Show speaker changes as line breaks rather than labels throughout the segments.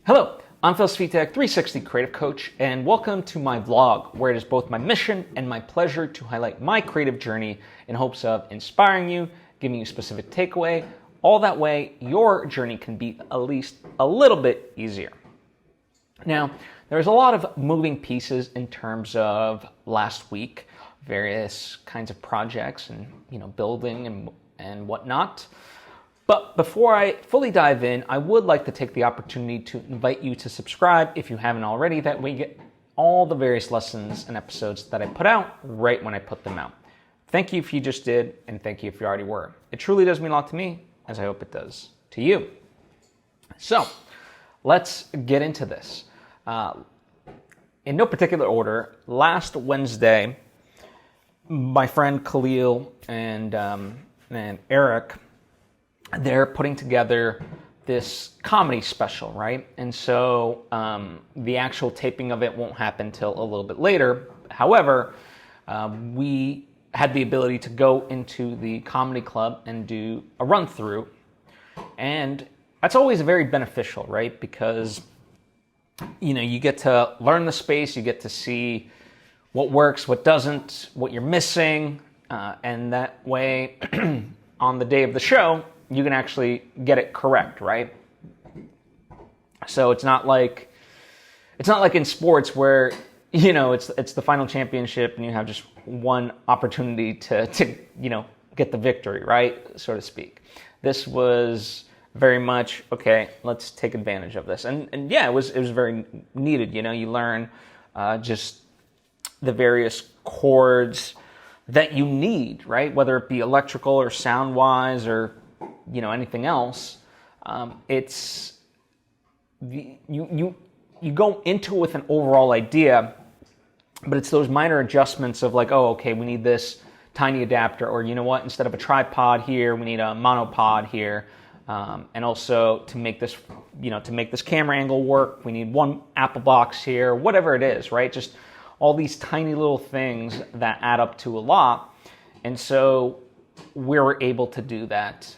Hello, I'm Svitek, 360 Creative Coach, and welcome to my vlog, where it is both my mission and my pleasure to highlight my creative journey in hopes of inspiring you, giving you a specific takeaway, all that way your journey can be at least a little bit easier. Now, there's a lot of moving pieces in terms of last week, various kinds of projects and building and whatnot. But before I fully dive in, I would like to take the opportunity to invite you to subscribe if you haven't already. That way you get all the various lessons and episodes that I put out right when I put them out. Thank you if you just did, and thank you if you already were. It truly does mean a lot to me, as I hope it does to you. So, let's get into this. In no particular order, last Wednesday, my friend Khalil and Eric, they're putting together this comedy special, right? And so the actual taping of it won't happen till a little bit later. However, we had the ability to go into the comedy club and do a run through. And that's always very beneficial, right? Because, you get to learn the space, you get to see what works, what doesn't, what you're missing. And that way, on the day of the show, you can actually get it correct, right? So it's not like in sports where it's the final championship and you have just one opportunity to get the victory, right, so to speak. This was very much okay. Let's take advantage of this, and yeah, it was very needed. You learn just the various chords that you need, right? Whether it be electrical or sound wise or anything else. You go into it with an overall idea, but it's those minor adjustments of like, oh, okay, we need this tiny adapter, or instead of a tripod here, we need a monopod here, and also to make this, to make this camera angle work, we need one Apple box here, whatever it is, right? Just all these tiny little things that add up to a lot, and so we were able to do that.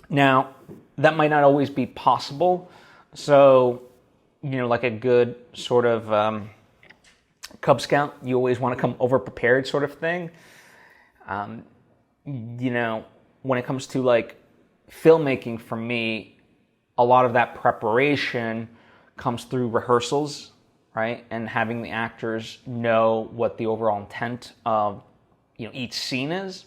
Now, that might not always be possible. So, like a good sort of Cub Scout, you always want to come over prepared sort of thing. When it comes to like filmmaking for me, a lot of that preparation comes through rehearsals, right? And having the actors know what the overall intent of each scene is.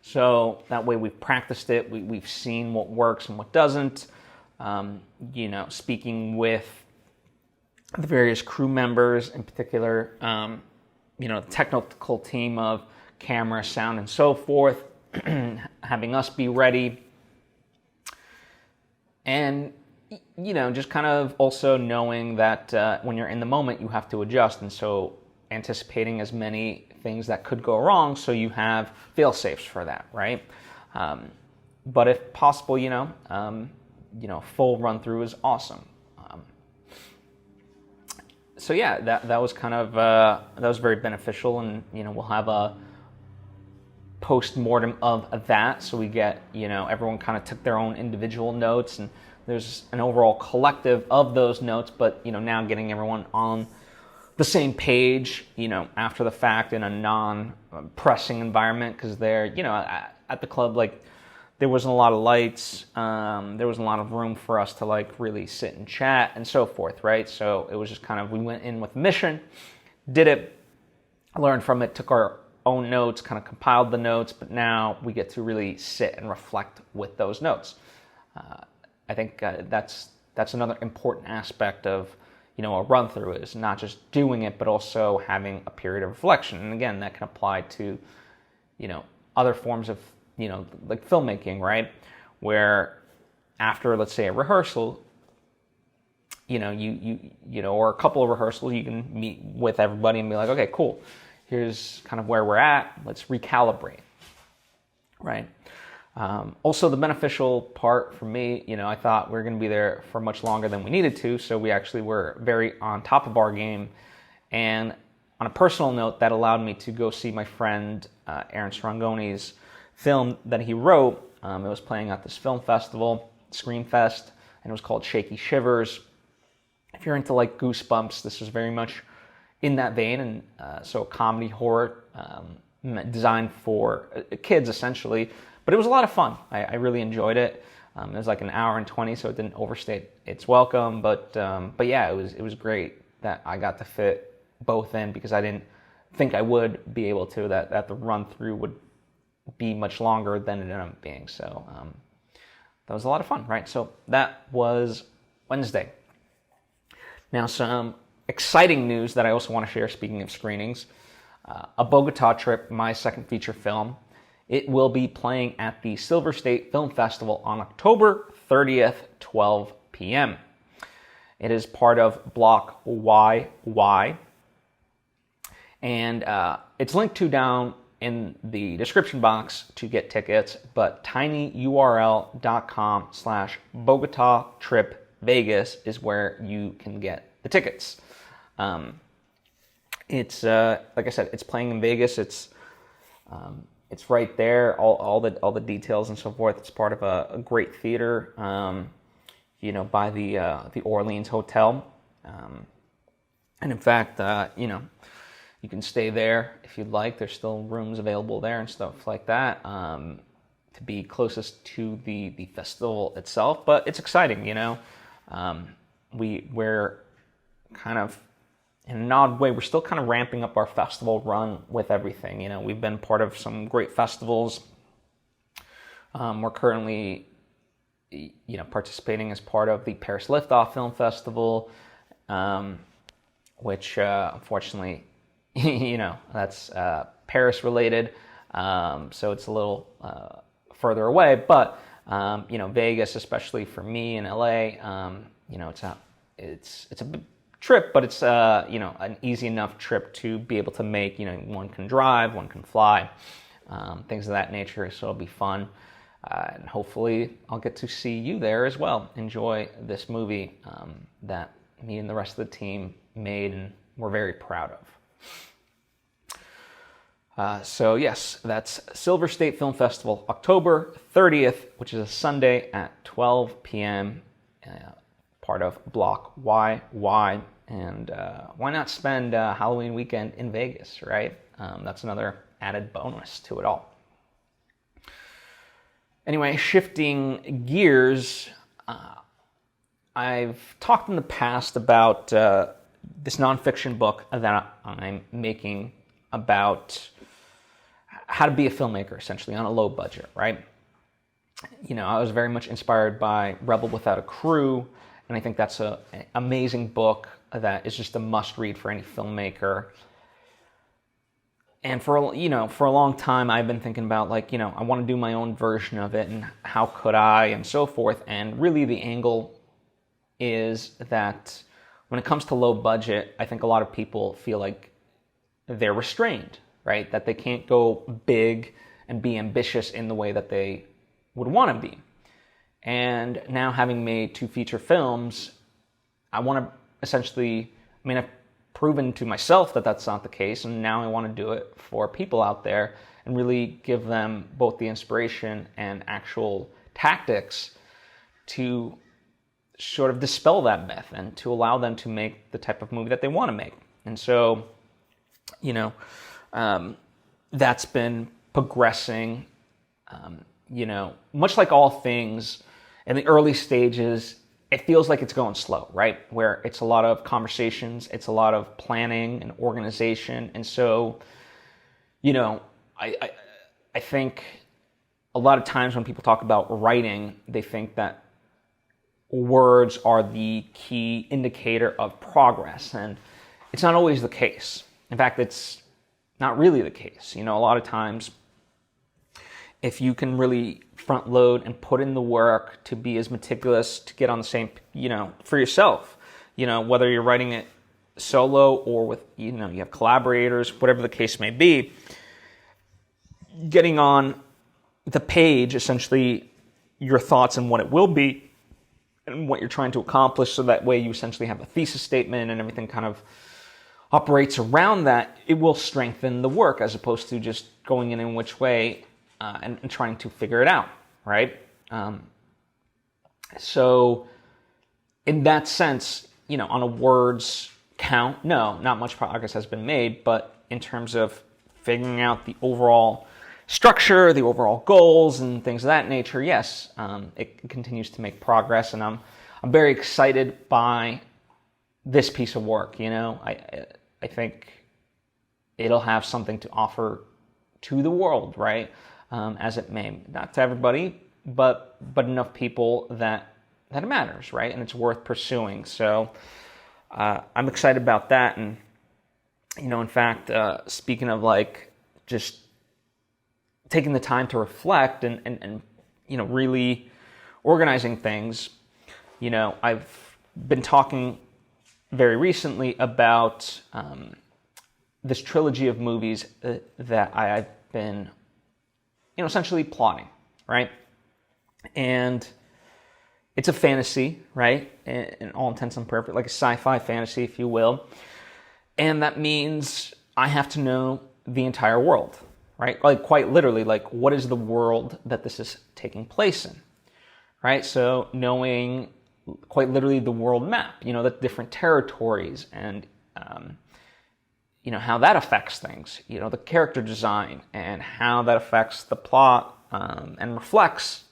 So that way we've practiced it, we've seen what works and what doesn't. Speaking with the various crew members, in particular, the technical team of camera, sound, and so forth, having us be ready. And, just kind of also knowing that when you're in the moment, you have to adjust. And so anticipating as many things that could go wrong, so you have fail-safes for that, right? But if possible, full run-through is awesome. So yeah, that was kind of that was very beneficial, and we'll have a post-mortem of that, so we get everyone kind of took their own individual notes, and there's an overall collective of those notes, but now getting everyone on the same page, after the fact in a non-pressing environment, because they're, at the club, like, there wasn't a lot of lights, there wasn't a lot of room for us to, like, really sit and chat and so forth, right? So it was just kind of, we went in with a mission, did it, learned from it, took our own notes, kind of compiled the notes, but now we get to really sit and reflect with those notes. I think that's another important aspect of a run-through, is not just doing it, but also having a period of reflection. And again, that can apply to, other forms of, like filmmaking, right? Where after, let's say, a rehearsal, or a couple of rehearsals, you can meet with everybody and be like, okay, cool. Here's kind of where we're at. Let's recalibrate, right? Also, the beneficial part for me, I thought we were going to be there for much longer than we needed to, so we actually were very on top of our game. And on a personal note, that allowed me to go see my friend Aaron Strongoni's film that he wrote. It was playing at this film festival, Screenfest, and it was called Shaky Shivers. If you're into like Goosebumps, this was very much in that vein, and so a comedy horror designed for kids essentially, but it was a lot of fun. I really enjoyed it. It was like an hour and 20, so it didn't overstate its welcome, but yeah, it was great that I got to fit both in, because I didn't think I would be able to, that the run through would be much longer than it ended up being. So that was a lot of fun, right? So that was Wednesday. Now, some exciting news that I also want to share, speaking of screenings. A Bogota Trip, my second feature film, it will be playing at the Silver State Film Festival on October 30th, 12 p.m. It is part of Block YY, and it's linked to down in the description box to get tickets, but tinyurl.com/Bogota Trip Vegas is where you can get the tickets. It's like I said, it's playing in Vegas. It's right there, all the details and so forth. It's part of a great theater, by the Orleans Hotel, and in fact, you can stay there if you'd like. There's still rooms available there and stuff like that, to be closest to the festival itself. But it's exciting, we're kind of, in an odd way, we're still kind of ramping up our festival run with everything. We've been part of some great festivals. We're currently, participating as part of the Paris Liftoff Film Festival, which unfortunately, that's Paris related, so it's a little further away. But Vegas, especially for me in LA, it's a big trip, but it's an easy enough trip to be able to make. One can drive, one can fly, things of that nature. So it'll be fun, and hopefully I'll get to see you there as well. Enjoy this movie that me and the rest of the team made, and we're very proud of. So yes, that's Silver State Film Festival, October 30th, which is a Sunday at 12 p.m., part of Block YY, and why not spend Halloween weekend in Vegas, right? That's another added bonus to it all. Anyway, shifting gears, I've talked in the past about this nonfiction book that I'm making about how to be a filmmaker, essentially, on a low budget, right? I was very much inspired by Rebel Without a Crew, and I think that's an amazing book that is just a must-read for any filmmaker. And for a long time, I've been thinking about, I want to do my own version of it, and how could I, and so forth. And really, the angle is that when it comes to low budget, I think a lot of people feel like they're restrained, right? That they can't go big and be ambitious in the way that they would want to be. And now, having made 2 feature films, I want to essentially, I've proven to myself that that's not the case, and now I want to do it for people out there and really give them both the inspiration and actual tactics to sort of dispel that myth and to allow them to make the type of movie that they want to make. And so, that's been progressing, much like all things in the early stages. It feels like it's going slow, right? Where it's a lot of conversations, it's a lot of planning and organization. And so, I think a lot of times when people talk about writing, they think that words are the key indicator of progress. And it's not always the case. In fact, it's not really the case. A lot of times, if you can really front load and put in the work to be as meticulous, to get on the same, for yourself, whether you're writing it solo or with, you have collaborators, whatever the case may be, getting on the page, essentially, your thoughts and what it will be and what you're trying to accomplish, so that way you essentially have a thesis statement and everything kind of operates around that. It will strengthen the work, as opposed to just going in which way and trying to figure it out, right? So in that sense, on a words count, no, not much progress has been made, but in terms of figuring out the overall structure, the overall goals, and things of that nature, yes, it continues to make progress, and I'm very excited by this piece of work. I think it'll have something to offer to the world, right? As it may, not to everybody, but enough people that it matters, right? And it's worth pursuing. So I'm excited about that. And in fact, speaking of like just taking the time to reflect and really organizing things, I've been talking very recently about this trilogy of movies that I've been essentially plotting, right? And it's a fantasy, right? In all intents and purposes, like a sci-fi fantasy, if you will. And that means I have to know the entire world, right? Like quite literally, like what is the world that this is taking place in, right? So knowing quite literally the world map, the different territories and, how that affects things, the character design and how that affects the plot and reflects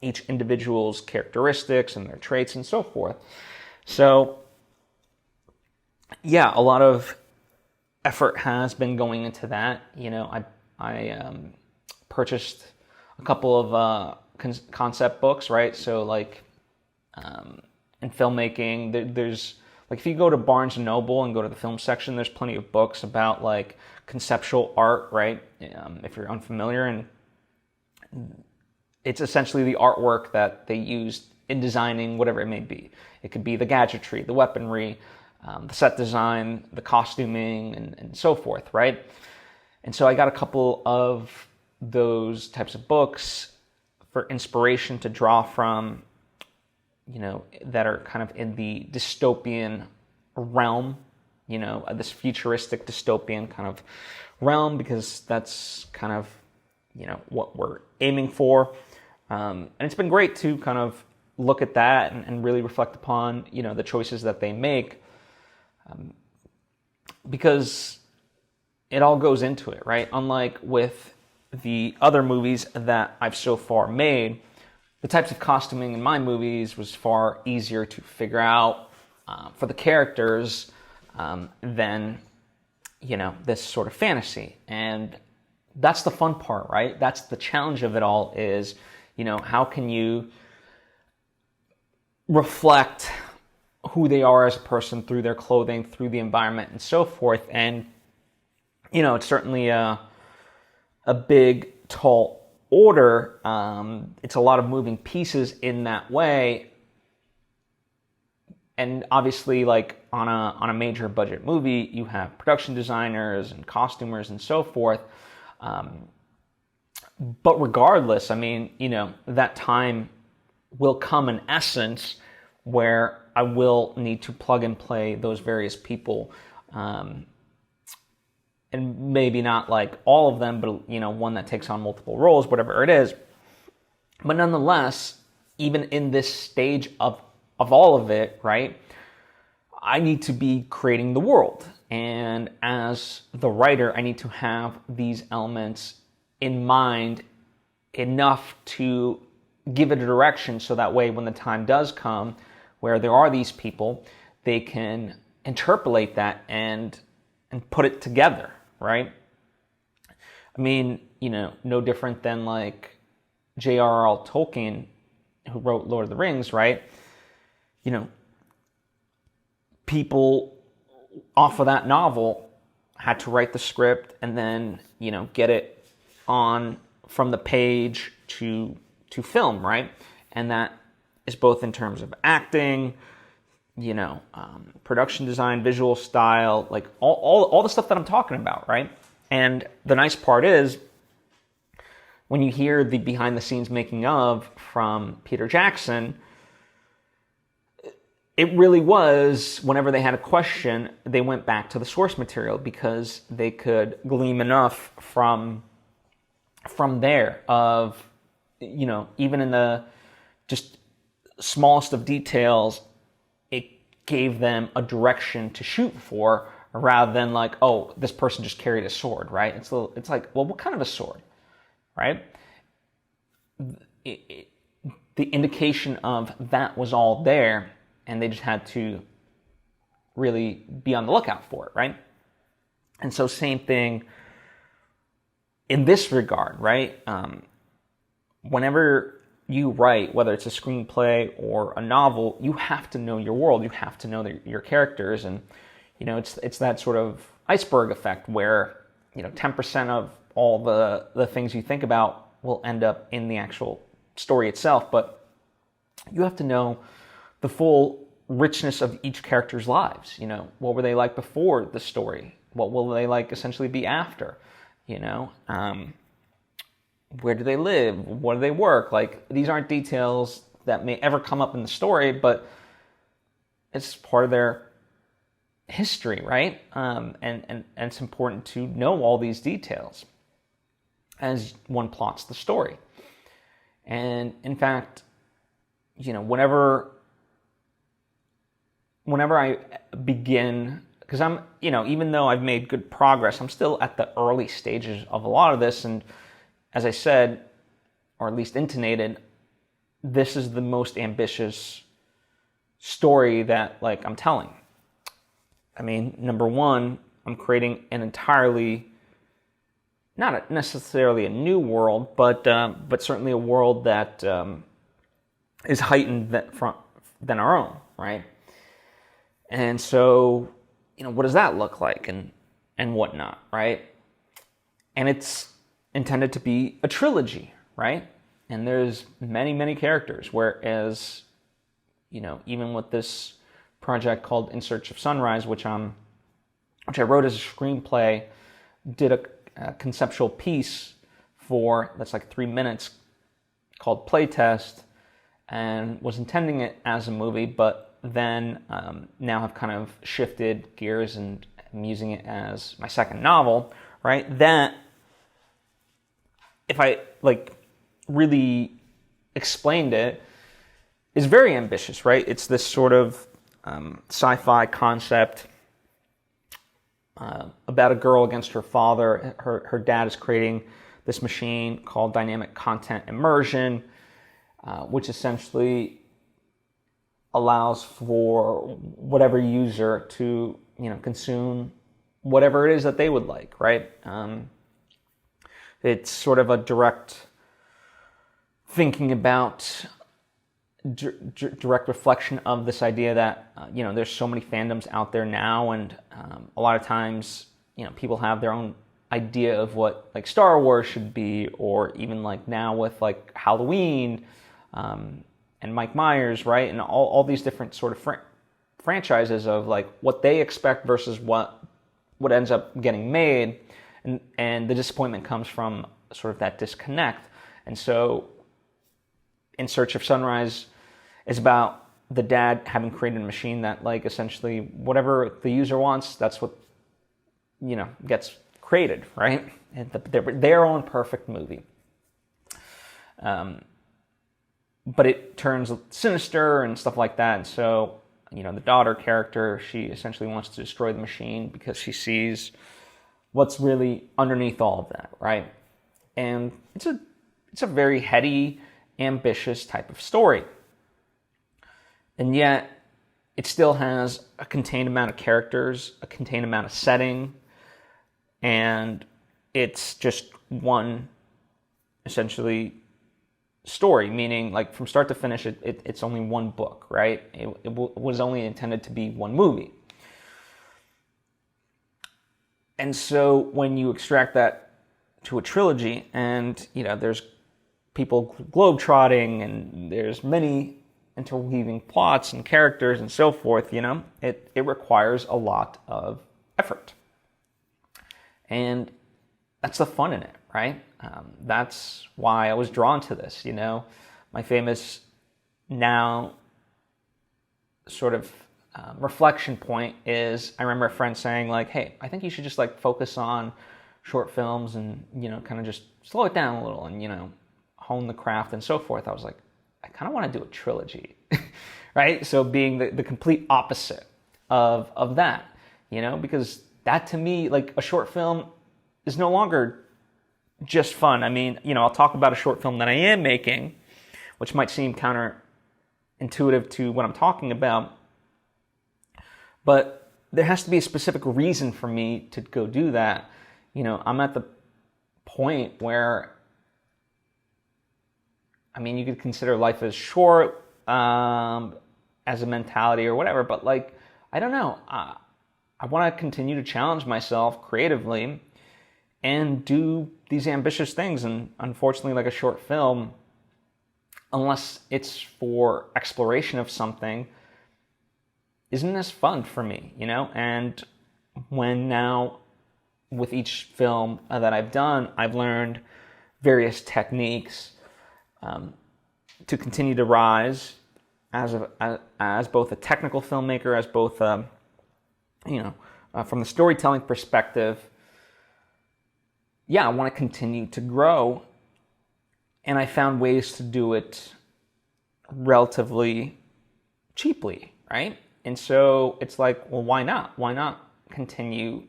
each individual's characteristics and their traits and so forth. So, yeah, a lot of effort has been going into that. I purchased a couple of concept books, right? So, like, in filmmaking, there's, like, if you go to Barnes & Noble and go to the film section, there's plenty of books about, like, conceptual art, right? If you're unfamiliar, and it's essentially the artwork that they used in designing whatever it may be. It could be the gadgetry, the weaponry, the set design, the costuming, and so forth, right? And so I got a couple of those types of books for inspiration to draw from, that are kind of in the dystopian realm, this futuristic dystopian kind of realm, because that's kind of, what we're aiming for. And it's been great to kind of look at that and really reflect upon, the choices that they make, because it all goes into it, right? Unlike with the other movies that I've so far made, the types of costuming in my movies was far easier to figure out for the characters than, this sort of fantasy. And that's the fun part, right? That's the challenge of it all is, how can you reflect who they are as a person through their clothing, through the environment, and so forth. And, it's certainly a big, tall order. It's a lot of moving pieces in that way. And obviously, like on a major budget movie, you have production designers and costumers and so forth. But regardless, that time will come in essence where I will need to plug and play those various people. And maybe not like all of them, but, one that takes on multiple roles, whatever it is. But nonetheless, even in this stage of all of it, right, I need to be creating the world. And as the writer, I need to have these elements in mind enough to give it a direction so that way when the time does come where there are these people, they can interpolate that and put it together, right? No different than like J.R.R. Tolkien, who wrote Lord of the Rings, right? People off of that novel had to write the script and then, get it on from the page to film, right? And that is both in terms of acting, production design, visual style, like all the stuff that I'm talking about, right? And the nice part is when you hear the behind the scenes making of from Peter Jackson, it really was, whenever they had a question, they went back to the source material because they could glean enough from there of, even in the just smallest of details, it gave them a direction to shoot for, rather than like, oh, this person just carried a sword, right? It's like, well, what kind of a sword, right? The indication of that was all there, and they just had to really be on the lookout for it, right? And so same thing in this regard, right? Whenever you write, whether it's a screenplay or a novel, you have to know your world. You have to know your characters, and it's that sort of iceberg effect where 10% of all the things you think about will end up in the actual story itself, but you have to know the full richness of each character's lives. What were they like before the story? What will they like essentially be after? Where do they live? What do they work? Like, these aren't details that may ever come up in the story, but it's part of their history, right? And it's important to know all these details as one plots the story. And in fact, whenever I begin, because I'm, even though I've made good progress, I'm still at the early stages of a lot of this. And as I said, or at least intonated, this is the most ambitious story that I'm telling. I mean, number one, I'm creating an entirely, not necessarily a new world, but certainly a world that is heightened than our own, right? And so, what does that look like and whatnot, right? And it's intended to be a trilogy, right? And there's many, many characters, whereas, even with this project called In Search of Sunrise, which I wrote as a screenplay, did a conceptual piece that's like 3 minutes called Playtest, and was intending it as a movie, but then now have kind of shifted gears and I'm using it as my second novel, right? That, if I really explained it, is very ambitious, right? It's this sort of sci-fi concept about a girl against her father. Her dad is creating this machine called dynamic content immersion, which essentially allows for whatever user to consume whatever it is that they would like, right? It's sort of a direct thinking about direct reflection of this idea that there's so many fandoms out there now, and a lot of times people have their own idea of what Star Wars should be, or even now with Halloween and Mike Myers, right? And all these different sort of franchises of what they expect versus what ends up getting made, and the disappointment comes from sort of that disconnect. And so In Search of Sunrise is about the dad having created a machine that essentially whatever the user wants, that's what gets created, right? And their own perfect movie. But it turns sinister and stuff like that. And so, the daughter character, she essentially wants to destroy the machine because she sees what's really underneath all of that, right? And it's a very heady, ambitious type of story. And yet, it still has a contained amount of characters, a contained amount of setting, and it's just one, essentially, story, meaning from start to finish, it's only one book, right? It was only intended to be one movie. And so when you extract that to a trilogy, and there's people globetrotting, and there's many interweaving plots and characters and so forth, it requires a lot of effort. And that's the fun in it, right? That's why I was drawn to this, My famous now sort of reflection point is, I remember a friend saying hey, I think you should just focus on short films and, kind of just slow it down a little and, hone the craft and so forth. I was like, I kind of want to do a trilogy, right? So being the complete opposite of that, because that to me, like a short film is no longer just fun. I mean, I'll talk about a short film that I am making, which might seem counterintuitive to what I'm talking about, but there has to be a specific reason for me to go do that. I'm at the point where, I mean, you could consider life as short, as a mentality or whatever, but like, I don't know. I want to continue to challenge myself creatively and do these ambitious things. And unfortunately, like a short film, unless it's for exploration of something, isn't as fun for me, And when now, with each film that I've done, I've learned various techniques to continue to rise as both a technical filmmaker, as both from the storytelling perspective. Yeah, I want to continue to grow, and I found ways to do it relatively cheaply, right? And so it's like, well, why not? Why not continue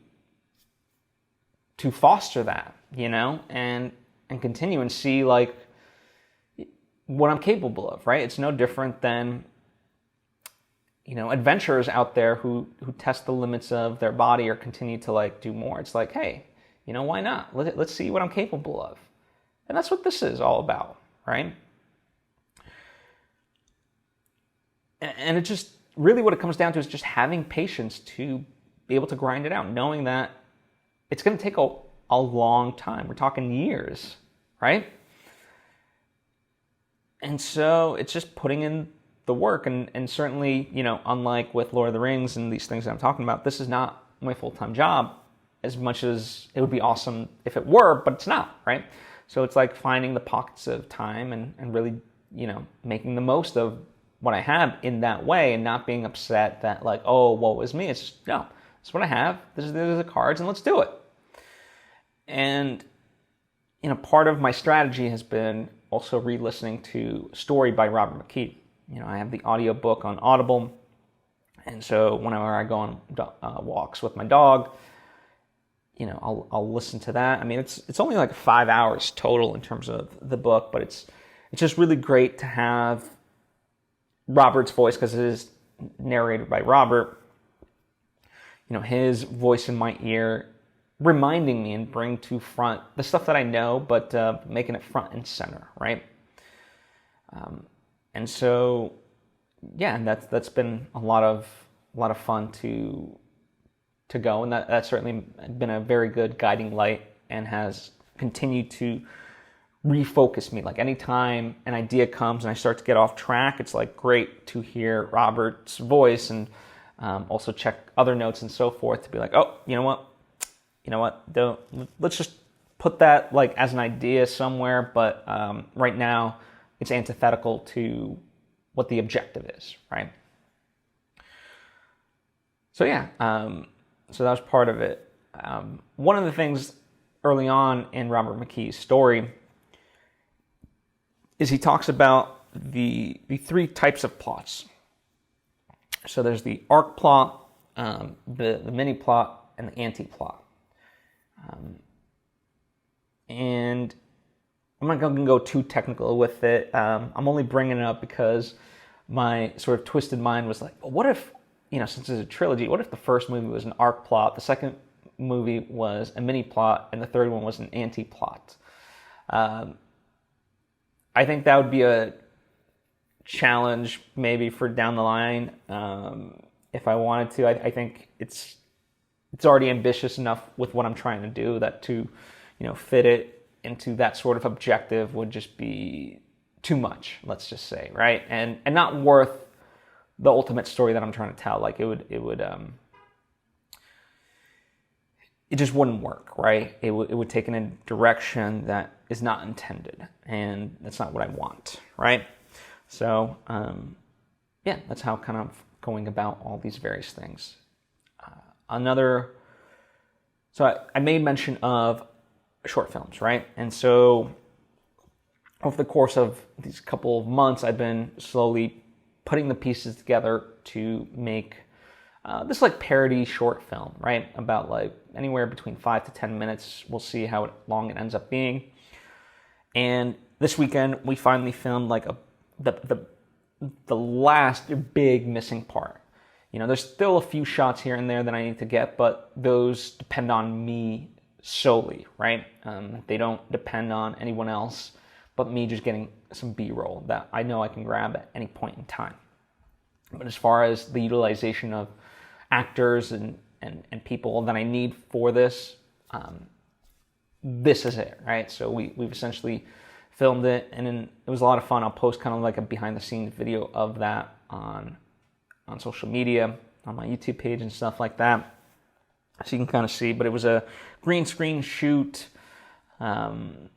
to foster that, and continue and see like what I'm capable of, right? It's no different than, adventurers out there who test the limits of their body or continue to like do more. It's like, hey, why not? Let's see what I'm capable of. And that's what this is all about, right? And it just, really what it comes down to is just having patience to be able to grind it out, knowing that it's going to take a long time. We're talking years, right? And so it's just putting in the work. And certainly, unlike with Lord of the Rings and these things that I'm talking about, this is not my full-time job, as much as it would be awesome if it were, but it's not, right? So it's like finding the pockets of time and really, making the most of what I have in that way, and not being upset that like, oh, woe is me. It's just, no, this is what I have. These are the cards, and let's do it. And, part of my strategy has been also re-listening to Story by Robert McKee. I have the audiobook on Audible, and so whenever I go on walks with my dog, I'll listen to that. I mean, it's only like 5 hours total in terms of the book, but it's just really great to have Robert's voice, because it is narrated by Robert. His voice in my ear, reminding me and bring to front the stuff that I know, but making it front and center, right? And so, yeah, and that's been a lot of fun to go, and that's certainly been a very good guiding light, and has continued to refocus me. Like anytime an idea comes and I start to get off track, it's like great to hear Robert's voice, and also check other notes and so forth to be like, oh, you know what, let's just put that like as an idea somewhere, but right now it's antithetical to what the objective is, right? So yeah, so that was part of it. One of the things early on in Robert McKee's story is he talks about the three types of plots. So there's the arc plot, the mini plot, and the anti-plot. And I'm not going to go too technical with it. I'm only bringing it up because my sort of twisted mind was like, well, what if, since it's a trilogy, what if the first movie was an arc plot, the second movie was a mini plot, and the third one was an anti-plot? I think that would be a challenge maybe for down the line. If I wanted to, I think it's already ambitious enough with what I'm trying to do that to, fit it into that sort of objective would just be too much, let's just say, right? And not worth the ultimate story that I'm trying to tell. Like it just wouldn't work, right? It would take in a direction that is not intended, and that's not what I want, right? So, yeah, that's how kind of going about all these various things. So I made mention of short films, right? And so over the course of these couple of months, I've been slowly putting the pieces together to make this like parody short film, right? About like anywhere between 5 to 10 minutes. We'll see how long it ends up being. And this weekend we finally filmed like the last big missing part. You know, there's still a few shots here and there that I need to get, but those depend on me solely, right? They don't depend on anyone else but me just getting some B-roll that I know I can grab at any point in time. But as far as the utilization of actors and people that I need for this, this is it, right? So we've essentially filmed it, and then it was a lot of fun. I'll post kind of like a behind-the-scenes video of that on social media, on my YouTube page and stuff like that, so you can kind of see. But it was a green screen shoot, and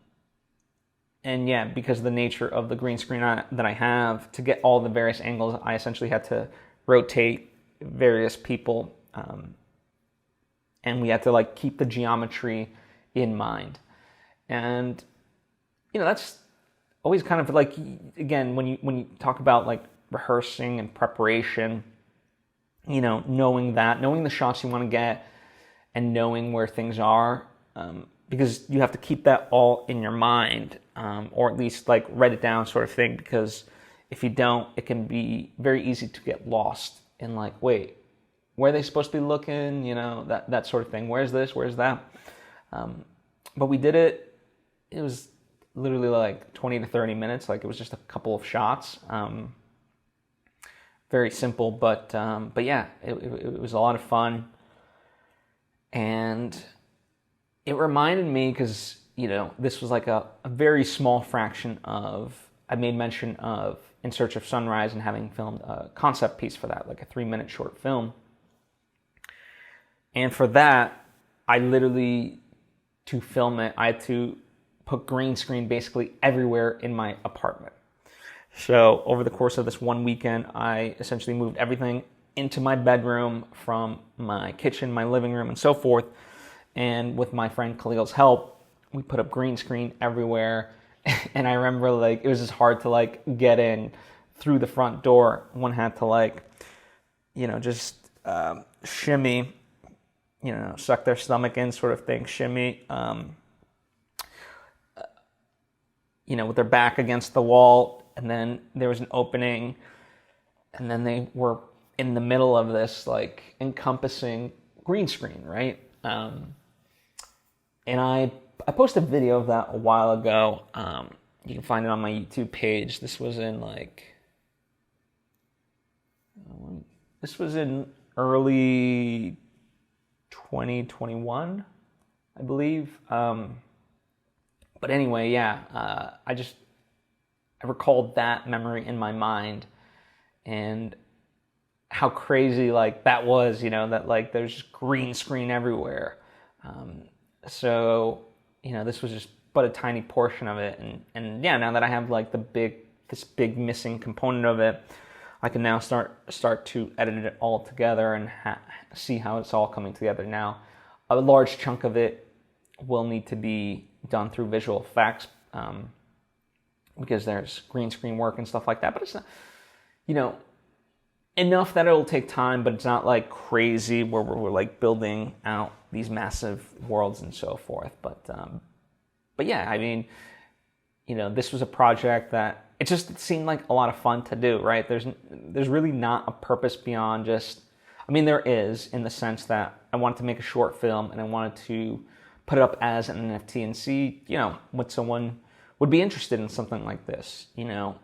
yeah, because of the nature of the green screen that I have, to get all the various angles, I essentially had to rotate various people, and we had to like keep the geometry in mind. And you know, that's always kind of like, again, when you talk about like rehearsing and preparation, you know, knowing the shots you want to get and knowing where things are, because you have to keep that all in your mind, or at least like write it down sort of thing, because if you don't, it can be very easy to get lost in like, wait, where are they supposed to be looking, you know, that sort of thing. Where's this, where's that? But we did it. It was literally like 20 to 30 minutes. Like, it was just a couple of shots. Very simple, but yeah, it was a lot of fun. And it reminded me, because, you know, this was like a very small fraction of, I made mention of In Search of Sunrise and having filmed a concept piece for that, like a 3-minute short film. And for that, I literally, to film it, I had to put green screen basically everywhere in my apartment. So over the course of this one weekend, I essentially moved everything into my bedroom from my kitchen, my living room, and so forth. And with my friend Khalil's help, we put up green screen everywhere. And I remember, like, it was just hard to like get in through the front door. One had to like, you know, just shimmy, you know, suck their stomach in sort of thing, shimmy, you know, with their back against the wall. And then there was an opening, and then they were in the middle of this like encompassing green screen, right? And I posted a video of that a while ago. You can find it on my YouTube page. This was in early 2021, I believe. But anyway, yeah, I recalled that memory in my mind, and how crazy like that was, you know, that like there's just green screen everywhere. So, you know, this was just but a tiny portion of it, and yeah, now that I have like this big missing component of it, I can now start to edit it all together and see how it's all coming together. Now, a large chunk of it will need to be done through visual effects, because there's green screen work and stuff like that. But it's not, you know, enough that it'll take time, but it's not like crazy where we're like building out these massive worlds and so forth. But yeah, I mean, you know, this was a project that it seemed like a lot of fun to do, right? There's really not a purpose beyond just, I mean, there is, in the sense that I wanted to make a short film and I wanted to put it up as an NFT and see, you know, what someone would be interested in something like this, you know,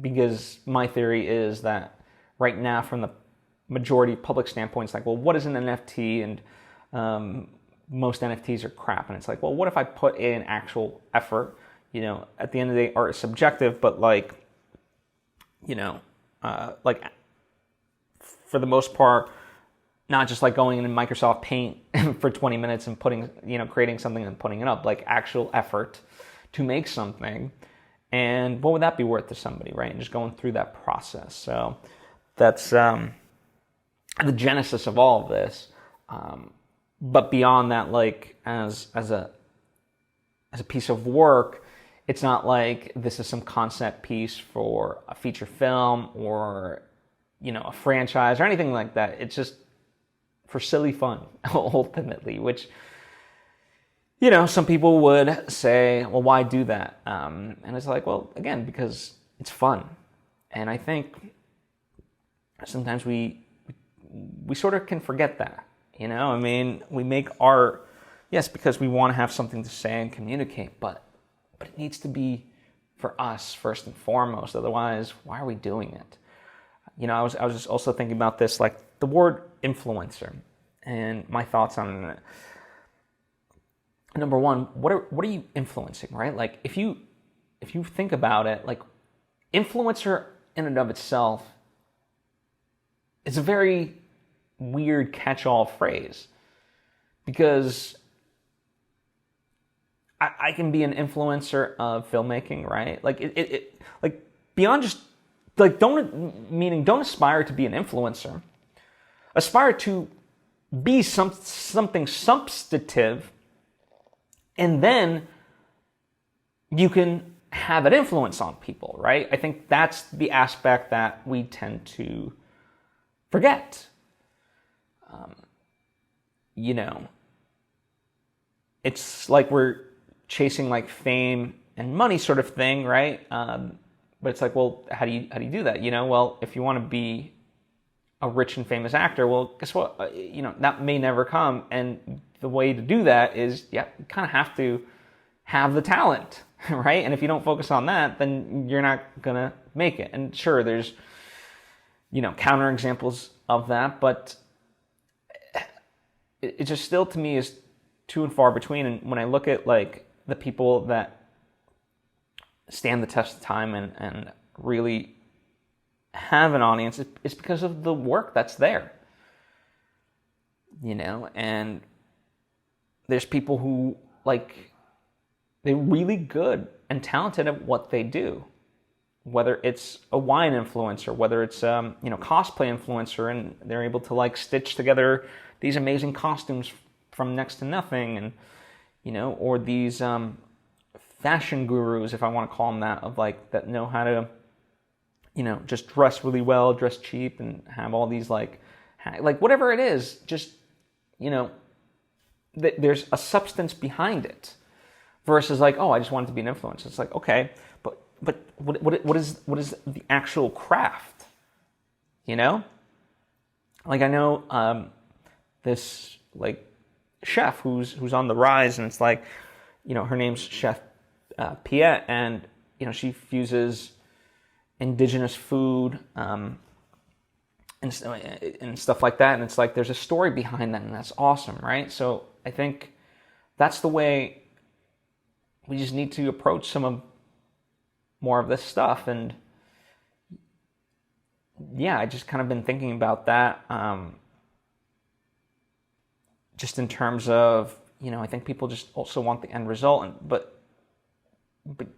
because my theory is that right now, from the majority public standpoint, it's like, well, what is an NFT? And most NFTs are crap. And it's like, well, what if I put in actual effort? You know, at the end of the day, art is subjective, but like, you know, like for the most part, not just like going in Microsoft Paint for 20 minutes and creating something and putting it up, like actual effort to make something. And what would that be worth to somebody, right? And just going through that process. So that's the genesis of all of this. But beyond that, like as a piece of work, It's not like this is some concept piece for a feature film or, a franchise or anything like that. It's just for silly fun, ultimately, which, some people would say, well, why do that? And it's like, well, again, because it's fun. And I think sometimes we sort of can forget that, we make art, yes, because we want to have something to say and communicate, but it needs to be for us first and foremost. Otherwise, why are we doing it? I was just also thinking about this, like the word influencer, and my thoughts on it. Number one, what are you influencing, right? Like if you think about it, like influencer in and of itself is a very weird catch-all phrase, because I can be an influencer of filmmaking, right? Like it like beyond just like don't aspire to be an influencer. Aspire to be something substantive, and then you can have an influence on people, right? I think that's the aspect that we tend to forget. It's like we're chasing like fame and money sort of thing, right? But it's like, well, how do you do that? Well, if you want to be a rich and famous actor, well, guess what? That may never come. And the way to do that is, you kind of have to have the talent, right? And if you don't focus on that, then you're not gonna make it. And sure, there's counter examples of that, but it just still to me is too and far between. And when I look at like the people that stand the test of time and really have an audience, it's because of the work that's there. And there's people who they're really good and talented at what they do. Whether it's a wine influencer, whether it's cosplay influencer, and they're able to stitch together these amazing costumes from next to nothing, and or these fashion gurus, if I want to call them that, of that know how to just dress really well, dress cheap, and have all these whatever it is, just there's a substance behind it, versus I just wanted to be an influencer. It's okay, but what is the actual craft? I know this chef who's on the rise, and it's her name's Chef Piet, and she fuses indigenous food and stuff like that, and it's there's a story behind that, and that's awesome, right? So I think that's the way we just need to approach more of this stuff. And I just kind of been thinking about that, just in terms of I think people just also want the end result, but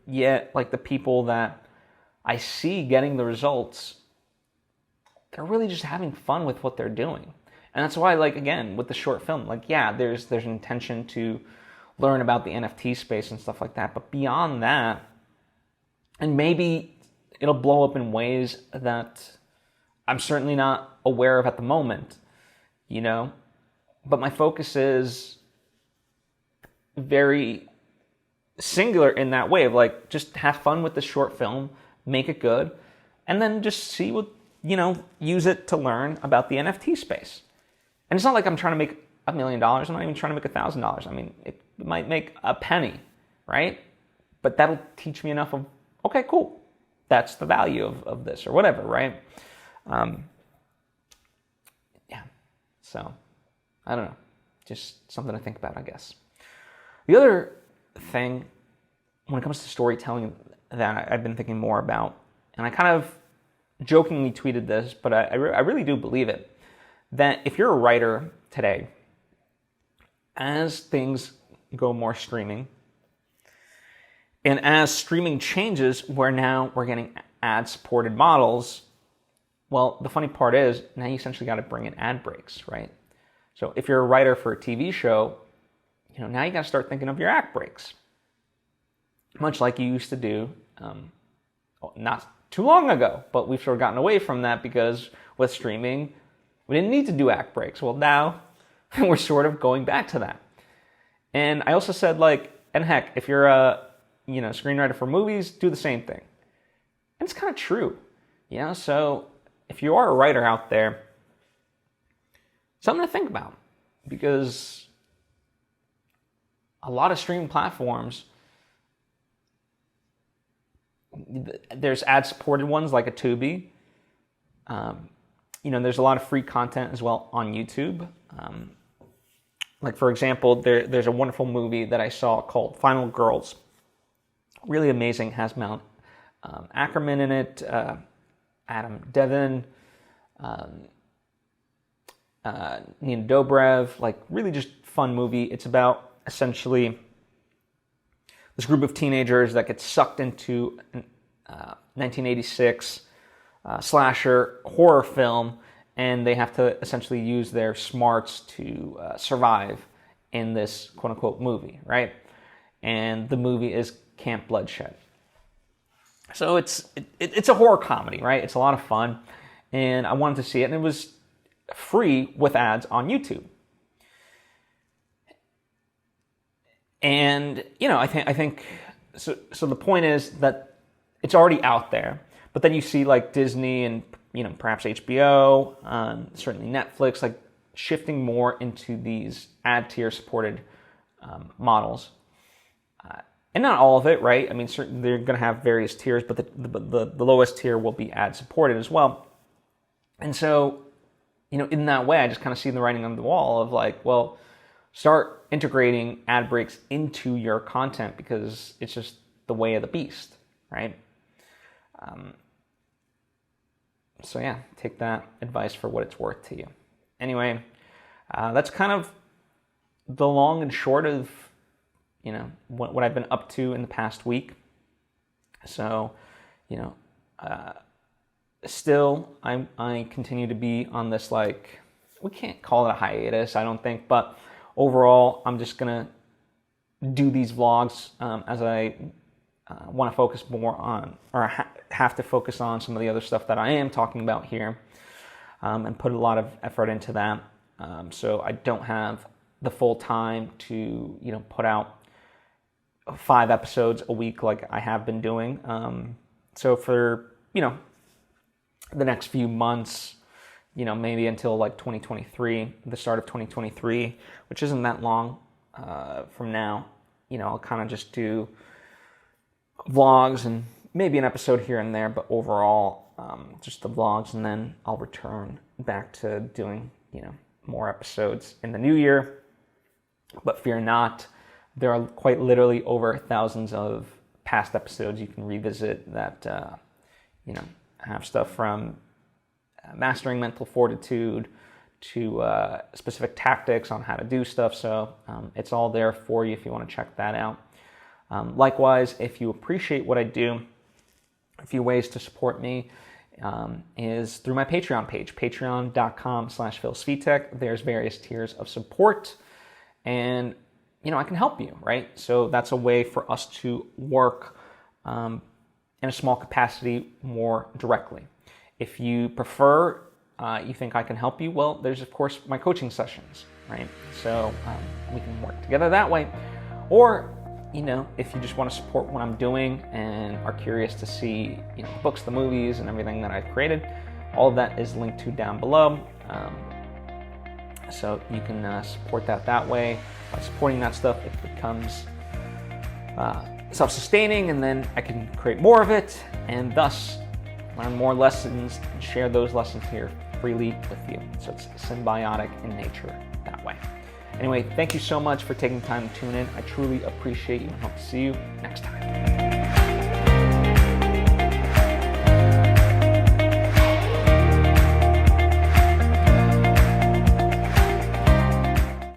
yet the people that I see getting the results, they're really just having fun with what they're doing. And that's why again with the short film, there's an intention to learn about the NFT space and stuff like that, but beyond that, and maybe it'll blow up in ways that I'm certainly not aware of at the moment, but my focus is very singular in that way of just have fun with the short film, make it good, and then just see what, use it to learn about the NFT space. And it's not like I'm trying to make $1 million. I'm not even trying to make $1,000. I mean, it might make a penny, right? But that'll teach me enough of, okay, cool, that's the value of this or whatever, right? So I don't know, just something to think about, I guess. The other thing when it comes to storytelling that I've been thinking more about, and I kind of jokingly tweeted this, but I really do believe it, that if you're a writer today, as things go more streaming, and as streaming changes, where now we're getting ad-supported models, well, the funny part is, now you essentially got to bring in ad breaks, right? So if you're a writer for a TV show, now you got to start thinking of your act breaks. much like you used to do not too long ago. But we've sort of gotten away from that because with streaming, we didn't need to do act breaks. Well, now we're sort of going back to that. And I also said, like, and heck, if you're a screenwriter for movies, do the same thing. And it's kind of true, so if you are a writer out there, something to think about, because a lot of streaming platforms, there's ad-supported ones like a Tubi. There's a lot of free content as well on YouTube. Like, for example, there's a wonderful movie that I saw called Final Girls. Really amazing. Has Mount Ackerman in it, Adam Devon, Nina Dobrev. Like, really just fun movie. It's about essentially this group of teenagers that get sucked into an 1986 slasher horror film, and they have to essentially use their smarts to survive in this quote-unquote movie, right? And the movie is Camp Bloodshed. So it's a horror comedy, right? It's a lot of fun, and I wanted to see it, and it was free with ads on YouTube. And I think so the point is that it's already out there, but then you see like Disney and perhaps HBO, certainly Netflix, like shifting more into these ad tier supported models. And not all of it, right? I mean, certainly they're going to have various tiers, but the lowest tier will be ad supported as well. And so, in that way, I just kind of see the writing on the wall of like, well, start integrating ad breaks into your content, because it's just the way of the beast, right? So yeah, take that advice for what it's worth to you. Anyway, that's kind of the long and short of what I've been up to in the past week. So, still I continue to be on this, like, we can't call it a hiatus, I don't think, but overall I'm just gonna do these vlogs as I want to focus more on, or have to focus on some of the other stuff that I am talking about here, and put a lot of effort into that. So I don't have the full time to put out 5 episodes a week like I have been doing. So for the next few months, maybe until like 2023, the start of 2023, which isn't that long from now, I'll kind of just do vlogs and maybe an episode here and there, but overall just the vlogs, and then I'll return back to doing more episodes in the new year. But fear not, there are quite literally over thousands of past episodes you can revisit that have stuff from mastering mental fortitude to specific tactics on how to do stuff. So it's all there for you if you want to check that out. Likewise, if you appreciate what I do, a few ways to support me is through my Patreon page, patreon.com/PhilSvitek. There's various tiers of support, and I can help you, right? So that's a way for us to work in a small capacity more directly. If you prefer, you think I can help you, well, there's of course my coaching sessions, right? So we can work together that way. Or if you just want to support what I'm doing and are curious to see, the books, the movies, and everything that I've created, all of that is linked to down below. So you can support that way. By supporting that stuff, it becomes self-sustaining, and then I can create more of it, and thus learn more lessons and share those lessons here freely with you. So it's symbiotic in nature that way. Anyway, thank you so much for taking time to tune in. I truly appreciate you, and hope to see you next time.